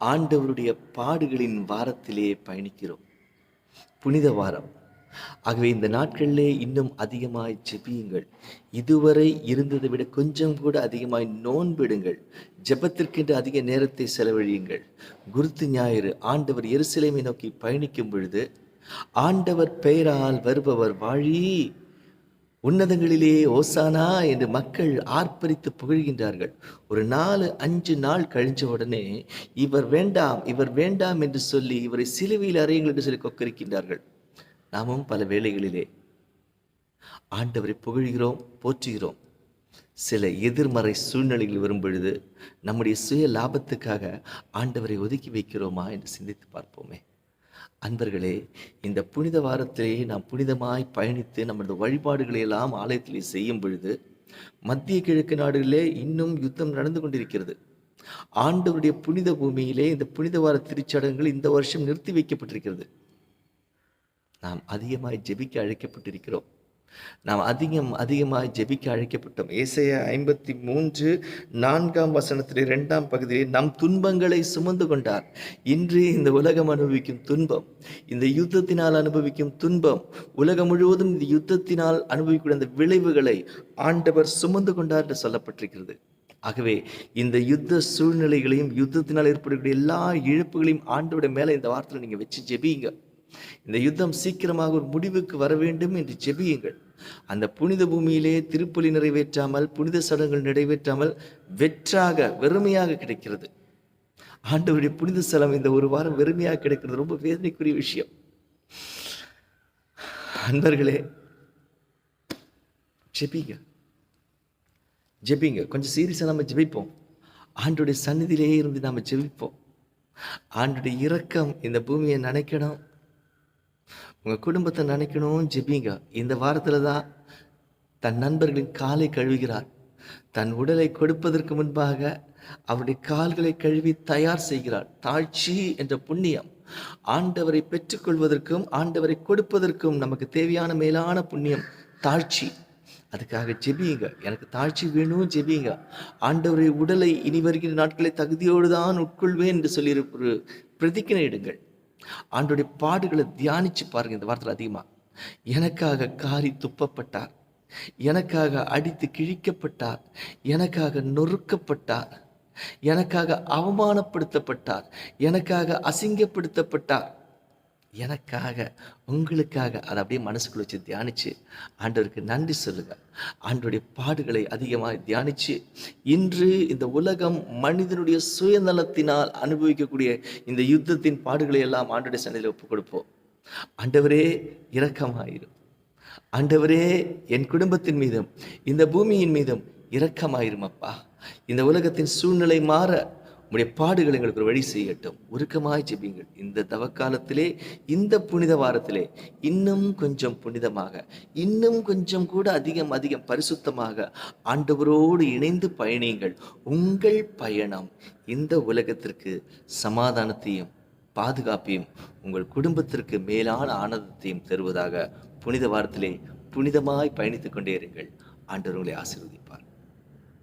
ஆண்டவருடைய பாடுகளின் வாரத்திலே பயணிக்கிறோம். புனித வாரம். ஆகவே இந்த நாட்களிலே இன்னும் அதிகமாய் ஜெபியுங்கள். இதுவரை இருந்ததை விட கொஞ்சம் கூட அதிகமாய் நோன்பிடுங்கள். ஜெபத்திற்கென்று அதிக நேரத்தை செலவழியுங்கள். குருத்து ஞாயிறு ஆண்டவர் எருசலேமை நோக்கி பயணிக்கும் பொழுது, ஆண்டவர் பெயரால் வருபவர் வாழி, உன்னதங்களிலே ஓசானா என்று மக்கள் ஆர்ப்பரித்து புகழ்கின்றார்கள். ஒரு 4-5 நாள் கழிஞ்ச உடனே இவர் வேண்டாம், இவர் வேண்டாம் என்று சொல்லி இவரை சிலுவையில் அறையுங்கள் என்று சொல்லி கொக்கரிக்கின்றார்கள். நாமும் பல வேளைகளிலே ஆண்டவரை புகழ்கிறோம், போற்றுகிறோம். சில எதிர்மறை சூழ்நிலைகள் வரும் பொழுது நம்முடைய சுய லாபத்துக்காக ஆண்டவரை ஒதுக்கி வைக்கிறோமா என்று சிந்தித்து பார்ப்போமே. அன்பர்களே, இந்த புனித வாரத்திலேயே நாம் புனிதமாய் பயணித்து நமது வழிபாடுகளை எல்லாம் ஆலயத்திலே செய்யும் பொழுது, மத்திய கிழக்கு நாடுகளிலே இன்னும் யுத்தம் நடந்து கொண்டிருக்கிறது. ஆண்டவருடைய புனித பூமியிலே இந்த புனித வார திருச்சடங்குகள் இந்த வருஷம் நிறுத்தி வைக்கப்பட்டிருக்கிறது. நாம் அதிகமாய் ஜெபிக்க அழைக்கப்பட்டிருக்கிறோம். நாம் அதிகமாய் ஜெபிக்க அழைக்கப்பட்டோம். ஏசாயா 53:4 2 பகுதியிலே நம் துன்பங்களை சுமந்து கொண்டார். இன்று இந்த உலகம் அனுபவிக்கும் துன்பம், இந்த யுத்தத்தினால் அனுபவிக்கும் துன்பம், உலகம் முழுவதும் இந்த யுத்தத்தினால் அனுபவிக்கூடிய அந்த விளைவுகளை ஆண்டவர் சுமந்து கொண்டார் என்று சொல்லப்பட்டிருக்கிறது. ஆகவே இந்த யுத்த சூழ்நிலைகளையும் யுத்தத்தினால் ஏற்படக்கூடிய எல்லா இழப்புகளையும் ஆண்டவருடைய மேலே இந்த வார்த்தையில் நீங்க வச்சு ஜெபியுங்க. இந்த யுத்தம் சீக்கிரமாக ஒரு முடிவுக்கு வர வேண்டும் என்று ஜெபியுங்கள். அந்த புனித பூமியிலே திருப்பலி நிறைவேற்றாமல், புனித சடங்குகள் நிறைவேற்றாமல் வெறுமையாக கிடைக்கிறது. ஆண்டவருடைய புனித ஸ்தலம் இந்த ஒரு வாரம் வெறுமையாக கிடைக்கிறது ரொம்ப வேதனைக்குரிய விஷயம். அன்பர்களே, ஜெபிங்க. கொஞ்சம் சீரியஸா நம்ம ஜெபிப்போம். ஆண்டவருடைய சந்நிதியிலே இருந்து நாம ஜெபிப்போம். ஆண்டவருடைய இரக்கம் இந்த பூமியை நினைக்கணும், உங்கள் குடும்பத்தை நினைக்கணும். ஜெபிங்க. இந்த வாரத்தில் தான் தன் நண்பர்களின் காலை கழுவுகிறார். தன் உடலை கொடுப்பதற்கு முன்பாக அவருடைய கால்களை கழுவி தயார் செய்கிறார். தாழ்ச்சி என்ற புண்ணியம் ஆண்டவரை பெற்றுக்கொள்வதற்கும் ஆண்டவரை கொடுப்பதற்கும் நமக்கு தேவையான மேலான புண்ணியம் தாழ்ச்சி. அதுக்காக ஜெபியுங்க. எனக்கு தாழ்ச்சி வேணும், ஜெபியுங்க. ஆண்டவருடைய உடலை இனி வருகிற நாட்களை தகுதியோடு தான் உட்கொள்வேன் என்று சொல்லி ஒரு பிரதிஜை இடுங்கள். ஆண்டோடைய பாடுகளை தியானிச்சு பாருங்க. இந்த வாரத்தில் அதிகமா எனக்காக காரி துப்பப்பட்டார், எனக்காக அடித்து கிழிக்கப்பட்டார், எனக்காக நொறுக்கப்பட்டார், எனக்காக அவமானப்படுத்தப்பட்டார், எனக்காக அசிங்கப்படுத்தப்பட்டார், எனக்காக உங்களுக்காக. அதை அப்படியே மனசுக்குள்ள வச்சு தியானிச்சு ஆண்டவருக்கு நன்றி சொல்லுங்க. ஆண்டவருடைய பாடுகளை அதிகமாக தியானிச்சு இன்று இந்த உலகம் மனிதனுடைய சுயநலத்தினால் அனுபவிக்கக்கூடிய இந்த யுத்தத்தின் பாடுகளை எல்லாம் ஆண்டவருடைய சந்நிதியில் ஒப்புக் கொடுப்போம். ஆண்டவரே இரக்கமாயிரும். ஆண்டவரே என் குடும்பத்தின் மீதும் இந்த பூமியின் மீதும் இரக்கமாயிரும் அப்பா. இந்த உலகத்தின் சூழ்நிலை மாற உடைய பாடுகள் எங்களுக்கு ஒரு வழி செய்யட்டும். உருக்கமாய் ஜெபிங்கள். இந்த தவக்காலத்திலே, இந்த புனித வாரத்திலே இன்னும் கொஞ்சம் புனிதமாக, இன்னும் கொஞ்சம் கூட அதிகம் பரிசுத்தமாக ஆண்டவரோடு இணைந்து பயணியுங்கள். உங்கள் பயணம் இந்த உலகத்திற்கு சமாதானத்தையும் பாதுகாப்பையும் உங்கள் குடும்பத்திற்கு மேலான ஆனந்தத்தையும் தருவதாக புனித வாரத்திலே புனிதமாய் பயணித்துக் கொண்டே இருங்கள். ஆண்டவர் உங்களை ஆசீர்வதிப்பார்.